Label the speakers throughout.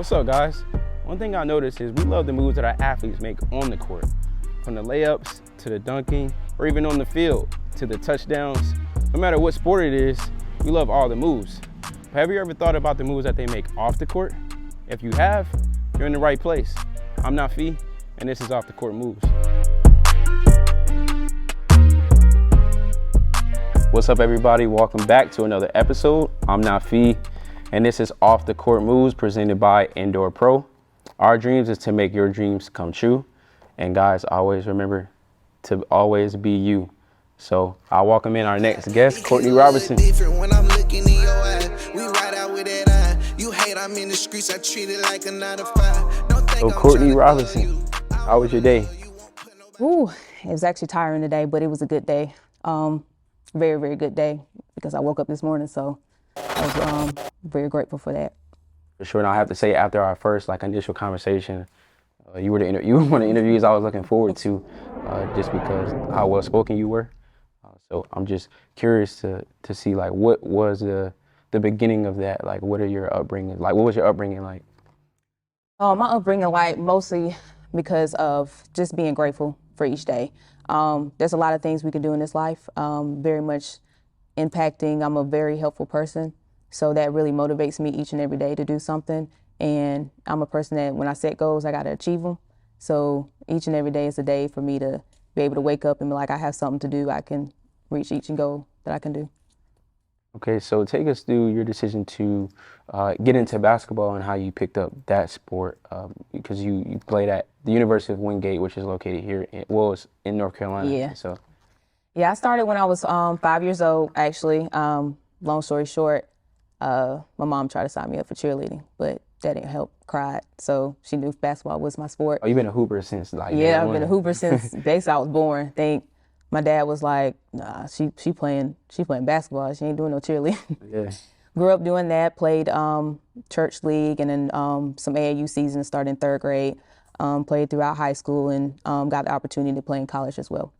Speaker 1: What's up, guys? One thing I noticed is we love the moves that our athletes make on the court. From the layups to the dunking, or even on the field to the touchdowns. No matter what sport it is, we love all the moves. But have you ever thought about the moves that they make off the court? If you have, you're in the right place. I'm Nafi, and this is Off the Court Moves. What's up, everybody? Welcome back to another episode. I'm Nafi, and this is Off the Court Moves presented by Indoor Pro. Our dreams is to make your dreams come true. And guys, always remember to always be you. So I'll welcome in our next guest, Courtney Robinson.
Speaker 2: When I'm looking in your eyes, we ride out with that eye. You hate, I'm in the streets, I treat it like a 9 to 5. Don't think
Speaker 1: So Courtney Robinson, how was your day?
Speaker 3: Ooh, it was actually tiring today, but it was a good day. Very, very good day because I woke up this morning, so I was very grateful for that.
Speaker 1: For sure, and I have to say, after our first initial conversation, you were one of the interviews I was looking forward to, just because how well spoken you were. So I'm just curious to see what was the beginning of that. What are your upbringing like? What was your upbringing like?
Speaker 3: My upbringing, mostly because of just being grateful for each day. There's a lot of things we can do in this life, very much impacting. I'm a very helpful person, so that really motivates me each and every day to do something. And I'm a person that when I set goals, I got to achieve them. So each and every day is a day for me to be able to wake up and be like, I have something to do. I can reach each goal that I can do.
Speaker 1: Okay, so take us through your decision to get into basketball and how you picked up that sport, because you played at the University of Wingate, which is located here, it's in North Carolina.
Speaker 3: Yeah. Yeah, I started when I was 5 years old, actually. Long story short, my mom tried to sign me up for cheerleading, but that didn't help. Cried. So she knew basketball was my sport.
Speaker 1: Oh, you've been a hooper since
Speaker 3: Yeah, I've been a hooper since basically I was born. I think my dad was like, nah, she playing basketball. She ain't doing no cheerleading.
Speaker 1: Yeah.
Speaker 3: Grew up doing that, played church league and then some AAU seasons, started in third grade, played throughout high school and got the opportunity to play in college as well.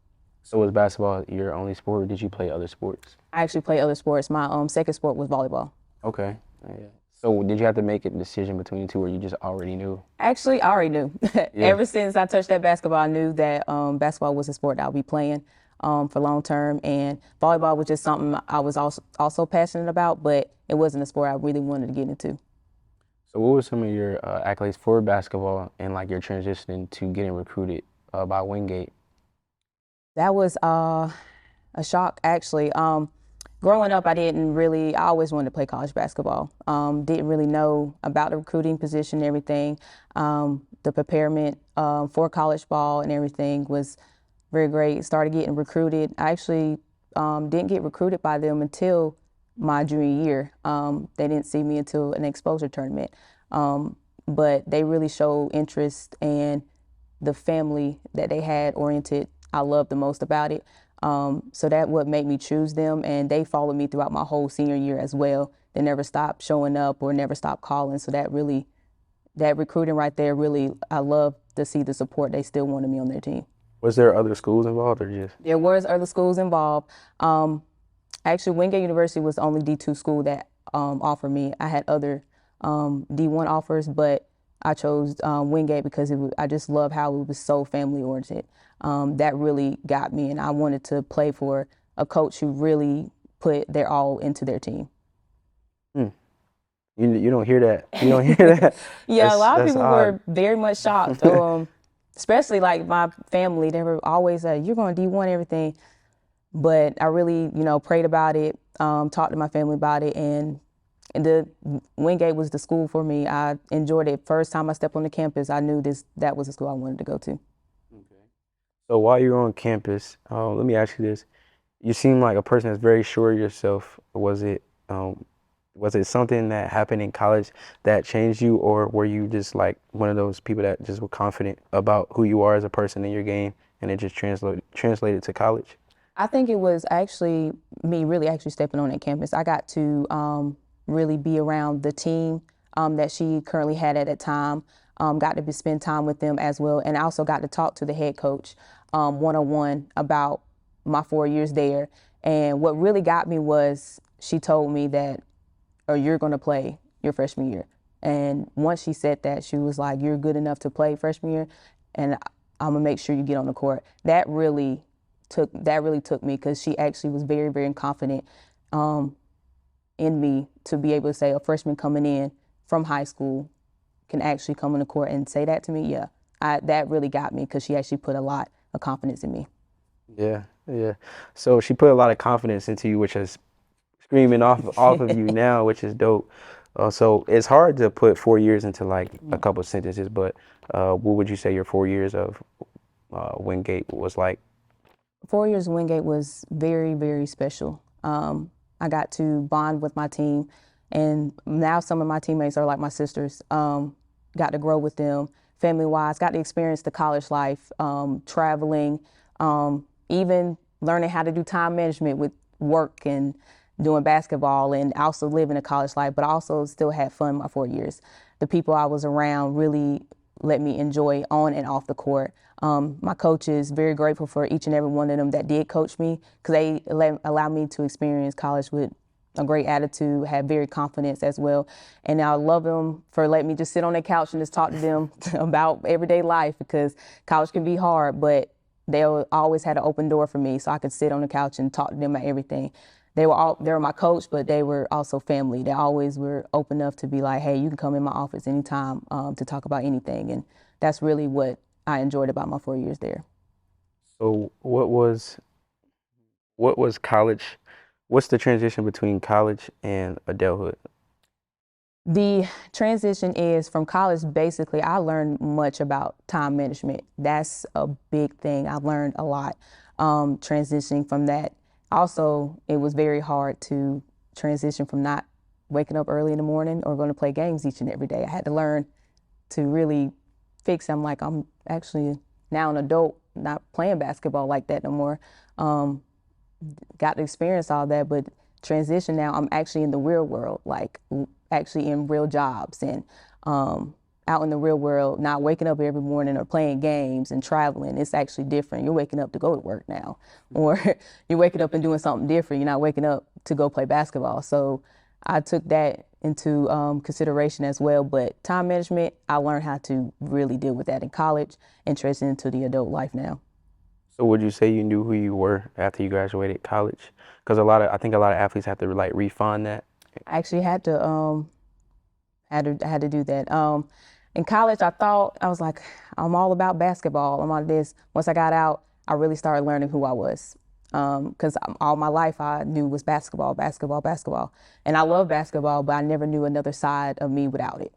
Speaker 1: So was basketball your only sport, or did you play other sports?
Speaker 3: I actually played other sports. My second sport was volleyball.
Speaker 1: Okay. Yeah. So did you have to make a decision between the two, or you just already knew?
Speaker 3: Actually, I already knew.
Speaker 1: Yeah.
Speaker 3: Ever since I touched that basketball, I knew that basketball was a sport that I'll be playing for long term, and volleyball was just something I was also passionate about, but it wasn't a sport I really wanted to get into.
Speaker 1: So what were some of your accolades for basketball and your transition to getting recruited by Wingate?
Speaker 3: That was a shock, actually. Growing up, I always wanted to play college basketball. Didn't really know about the recruiting position and everything. The preparement for college ball and everything was very great. Started getting recruited. I actually didn't get recruited by them until my junior year. They didn't see me until an exposure tournament. But they really showed interest, and the family that they had oriented, I loved the most about it. So that what made me choose them, and they followed me throughout my whole senior year as well. They never stopped showing up or never stopped calling. So that recruiting right there, really, I love to see the support. They still wanted me on their team.
Speaker 1: Was there other schools involved, or just?
Speaker 3: There was other schools involved. Actually, Wingate University was the only D2 school that offered me. I had other D1 offers, but I chose Wingate because I just love how it was so family oriented. That really got me, and I wanted to play for a coach who really put their all into their team.
Speaker 1: You don't hear that. You don't hear that.
Speaker 3: Yeah, a lot of people were very much shocked. Especially my family, they were always like, "You're going to D1 everything," but I really, prayed about it, talked to my family about it, and the Wingate was the school for me. I enjoyed it. First time I stepped on the campus, I knew that was the school I wanted to go to.
Speaker 1: Okay. So while you're on campus, let me ask you this: you seem like a person that's very sure of yourself. Was it something that happened in college that changed you, or were you just one of those people that just were confident about who you are as a person in your game, and it just translated to college?
Speaker 3: I think it was actually me really actually stepping on that campus. I got to really be around the team that she currently had at that time, got to spend time with them as well, and I also got to talk to the head coach one-on-one about my 4 years there. And what really got me was she told me that, or you're going to play your freshman year. And once she said that, she was like, "You're good enough to play freshman year, and I'm gonna make sure you get on the court." That really took me, because she actually was very, very confident in me to be able to say a freshman coming in from high school can actually come on the court and say that to me. Yeah, that really got me, because she actually put a lot of confidence in me.
Speaker 1: Yeah, yeah. So she put a lot of confidence into you, which is screaming off of you now, which is dope. So it's hard to put 4 years into like a couple sentences, but what would you say your 4 years of Wingate was like?
Speaker 3: 4 years of Wingate was very, very special. I got to bond with my team, and now some of my teammates are like my sisters. Got to grow with them family-wise, got to experience the college life, traveling, even learning how to do time management with work and doing basketball, and also living a college life, but I also still had fun my 4 years. The people I was around really let me enjoy on and off the court. My coaches, very grateful for each and every one of them that did coach me, because they allowed me to experience college with a great attitude, had very confidence as well. And I love them for letting me just sit on their couch and just talk to them about everyday life, because college can be hard, but they always had an open door for me, so I could sit on the couch and talk to them about everything. They were my coach, but they were also family. They always were open enough to be like, "Hey, you can come in my office anytime to talk about anything." And that's really what I enjoyed about my 4 years there.
Speaker 1: So what was college? What's the transition between college and adulthood?
Speaker 3: The transition is from college. Basically, I learned much about time management. That's a big thing. I learned a lot transitioning from that. Also, it was very hard to transition from not waking up early in the morning or going to play games each and every day. I had to learn to really fix. I'm like, I'm actually now an adult, not playing basketball like that no more. Got to experience all that, but transition now, I'm actually in the real world, like actually in real jobs, and out in the real world, not waking up every morning or playing games and traveling. It's actually different. You're waking up to go to work now, or you're waking up and doing something different. You're not waking up to go play basketball. So I took that into consideration as well. But time management, I learned how to really deal with that in college and transition into the adult life now.
Speaker 1: So would you say you knew who you were after you graduated college? Because I think a lot of athletes have to like refine that.
Speaker 3: I actually had to do that. In college, I thought I was like, I'm all about basketball. I'm on this. Once I got out, I really started learning who I was, because all my life I knew was basketball, basketball, basketball, and I love basketball, but I never knew another side of me without it.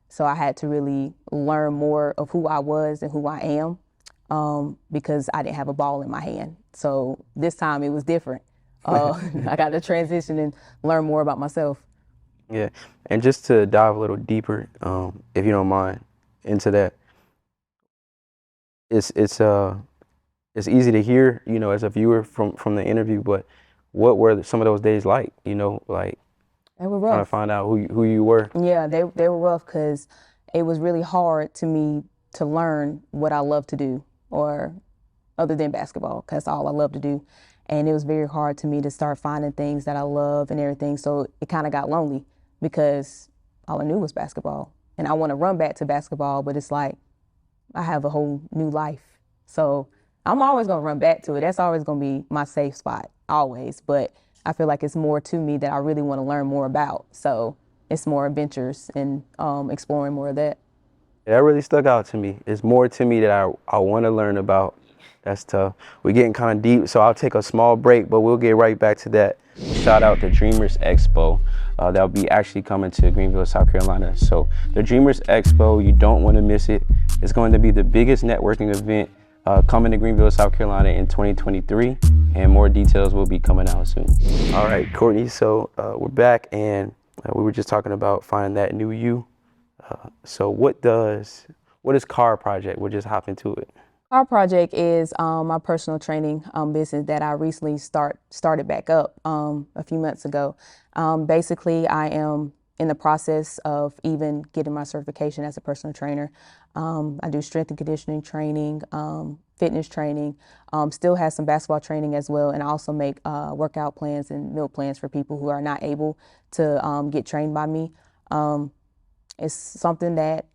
Speaker 3: So I had to really learn more of who I was and who I am, because I didn't have a ball in my hand. So this time it was different. I got to transition and learn more about myself.
Speaker 1: Yeah, and just to dive a little deeper, if you don't mind, into that, it's it's easy to hear, as a viewer from the interview, but what were some of those days like? Like
Speaker 3: They were
Speaker 1: trying to
Speaker 3: rough.
Speaker 1: find out who you were.
Speaker 3: Yeah, they were rough, because it was really hard to me to learn what I love to do, or other than basketball, because all I love to do. And it was very hard to me to start finding things that I love and everything. So it kind of got lonely, because all I knew was basketball. And I want to run back to basketball, but it's like I have a whole new life. So I'm always going to run back to it. That's always going to be my safe spot, always. But I feel like it's more to me that I really want to learn more about. So it's more adventures and exploring more of that.
Speaker 1: That really stuck out to me. It's more to me that I want to learn about. That's tough. We're getting kind of deep, so I'll take a small break, but we'll get right back to that. Shout out to Dreamers Expo. That'll be actually coming to Greenville, South Carolina. So the Dreamers Expo, you don't want to miss it. It's going to be the biggest networking event coming to Greenville, South Carolina in 2023, and more details will be coming out soon. All right, Courtney, so we're back, and we were just talking about finding that new you. So what is Car Project? We'll just hop into it.
Speaker 3: Our project is my personal training business that I recently started back up a few months ago. Basically, I am in the process of even getting my certification as a personal trainer. I do strength and conditioning training, fitness training, still have some basketball training as well, and I also make workout plans and meal plans for people who are not able to get trained by me. It's something that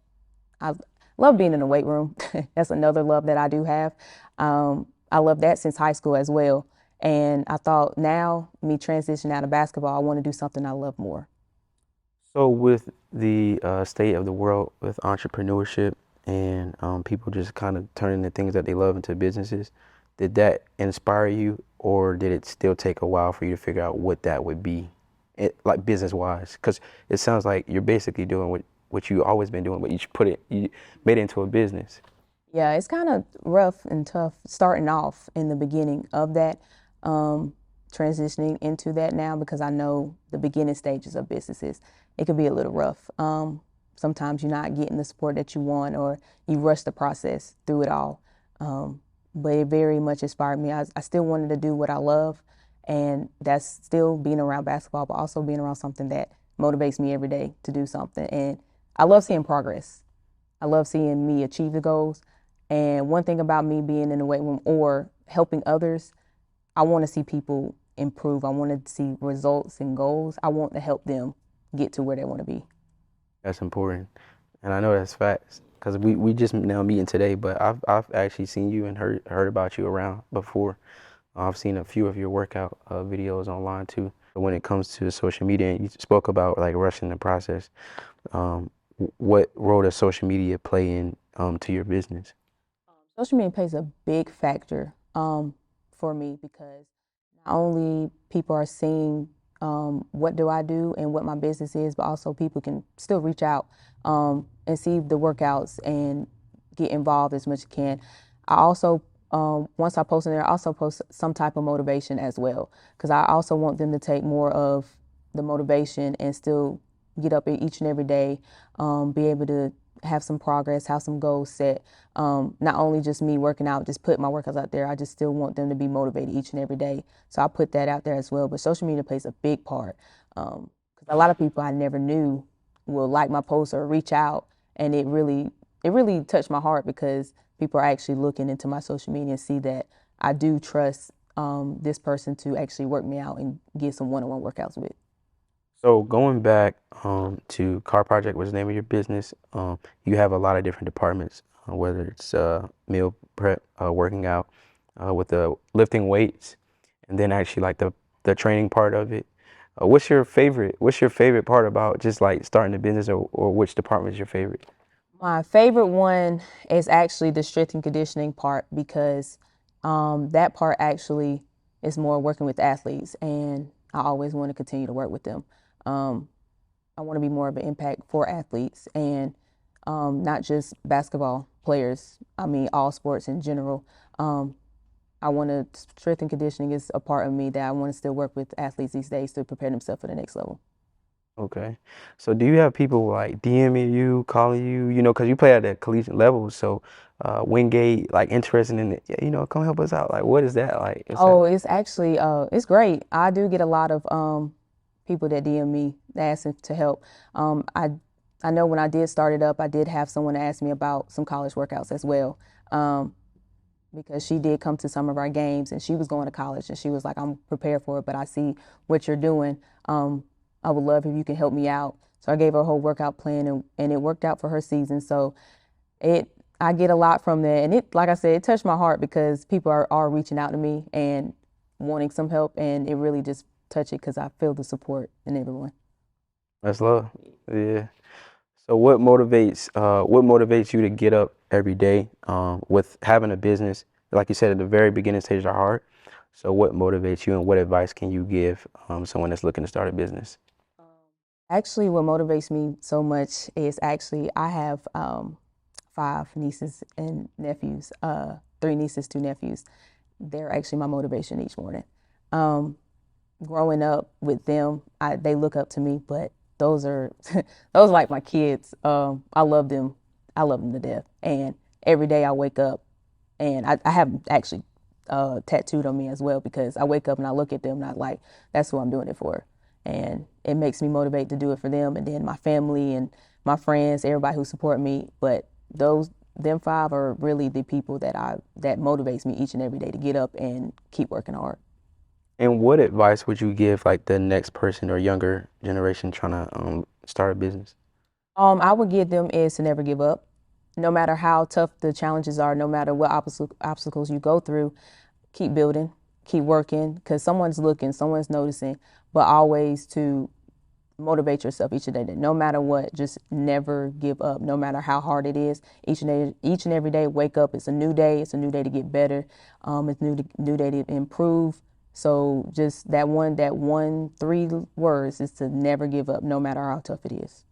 Speaker 3: I love being in the weight room. That's another love that I do have. I love that since high school as well. And I thought now, me transitioning out of basketball, I want to do something I love more.
Speaker 1: So with the state of the world with entrepreneurship and people just kind of turning the things that they love into businesses, did that inspire you, or did it still take a while for you to figure out what that would be, like business-wise? Because it sounds like you're basically doing what you always been doing, but you made it into a business.
Speaker 3: Yeah, it's kind of rough and tough starting off in the beginning of that, transitioning into that now because I know the beginning stages of businesses. It could be a little rough. Sometimes you're not getting the support that you want or you rush the process through it all. But it very much inspired me. I still wanted to do what I love, and that's still being around basketball, but also being around something that motivates me every day to do something. And I love seeing progress. I love seeing me achieve the goals. And one thing about me being in the weight room or helping others, I want to see people improve. I want to see results and goals. I want to help them get to where they want to be.
Speaker 1: That's important, and I know that's facts because we just now meeting today, but I've actually seen you and heard about you around before. I've seen a few of your workout videos online too. When it comes to social media, and you spoke about like rushing the process. What role does social media play in to your business?
Speaker 3: Social media plays a big factor for me because not only people are seeing what do I do and what my business is, but also people can still reach out and see the workouts and get involved as much as can. I also, once I post in there, I also post some type of motivation as well because I also want them to take more of the motivation and still get up each and every day, be able to have some progress, have some goals set. Not only just me working out, just put my workouts out there. I just still want them to be motivated each and every day. So I put that out there as well. But social media plays a big part because a lot of people I never knew will like my posts or reach out, and it really touched my heart because people are actually looking into my social media and see that I do trust this person to actually work me out and get some one-on-one workouts with.
Speaker 1: So going back to Car Project, was the name of your business. You have a lot of different departments, whether it's meal prep, working out, with the lifting weights, and then actually like the training part of it. What's your favorite part about just like starting a business, or which department is your favorite?
Speaker 3: My favorite one is actually the strength and conditioning part because that part actually is more working with athletes, and I always want to continue to work with them. I want to be more of an impact for athletes and not just basketball players. I mean, all sports in general. I want to, strength and conditioning is a part of me that I want to still work with athletes these days to prepare themselves for the next level.
Speaker 1: Okay. So do you have people like DMing you, calling you, because you play at the collegiate level, so Wingate, like interested in it, yeah, come help us out. Like, what is that like?
Speaker 3: Oh, it's actually it's great. I do get a lot of people that DM me asking to help. I know when I did start it up, I did have someone ask me about some college workouts as well, because she did come to some of our games and she was going to college and she was like, I'm prepared for it, but I see what you're doing. I would love if you can help me out. So I gave her a whole workout plan and it worked out for her season. So I get a lot from that. And it, like I said, it touched my heart because people are reaching out to me and wanting some help. And it really just touched it because I feel the support in everyone.
Speaker 1: That's love. Yeah. So what motivates you to get up every day with having a business? Like you said, at the very beginning stages are hard. So what motivates you, and what advice can you give someone that's looking to start a business?
Speaker 3: Actually, what motivates me so much is actually I have 5 nieces and nephews, 3 nieces, 2 nephews. They're actually my motivation each morning. Growing up with them, they look up to me, but those are those are like my kids. I love them. I love them to death. And every day I wake up, and I have actually tattooed on me as well because I wake up and I look at them and I like, that's who I'm doing it for. And it makes me motivate to do it for them and then my family and my friends, everybody who support me. But them 5 are really the people that motivates me each and every day to get up and keep working hard.
Speaker 1: And what advice would you give like the next person or younger generation trying to start a business?
Speaker 3: I would give them is to never give up. No matter how tough the challenges are, no matter what obstacles you go through, keep building, keep working, because someone's looking, someone's noticing, but always to motivate yourself each day. No matter what, just never give up. No matter how hard it is, each and every day, wake up. It's a new day. It's a new day to get better. It's new day to improve. So just that one, 3 words is to never give up, no matter how tough it is.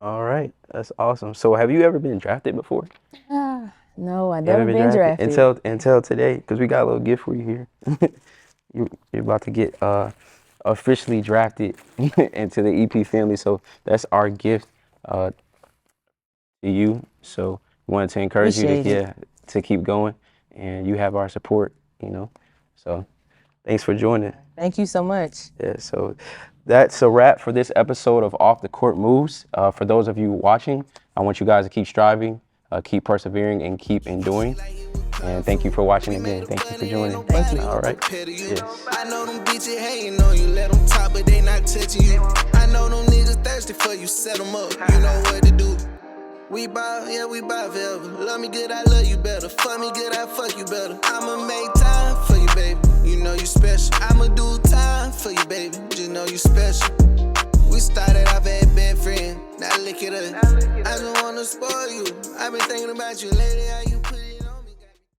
Speaker 1: All right, that's awesome. So have you ever been drafted before?
Speaker 3: No, I
Speaker 1: You
Speaker 3: never
Speaker 1: ever
Speaker 3: been drafted.
Speaker 1: Until today, because we got a little gift for you here. You're about to get officially drafted into the EP family. So that's our gift to you. So we wanted to encourage you to keep going, and you have our support, So thanks for joining.
Speaker 3: Thank you so much.
Speaker 1: Yeah, so that's a wrap for this episode of Off the Court Moves. For those of you watching, I want you guys to keep striving, keep persevering, and keep enduring. And thank you for watching again. Thank you for joining.
Speaker 3: Thank you.
Speaker 1: All right. Yes.
Speaker 2: I know them bitches hating on you, let them talk, but they not touching you. I know them niggas thirsty for you, set them up, you know what to do. We bout, yeah, we bout forever. Love me good, I love you better. Fuck me good, I fuck you better. I'ma make time for you, baby. You know you special. I'ma do time for you, baby. Just know you special. We started off as best friends, now look at us. I just wanna spoil you. I've been thinking about you lately, how you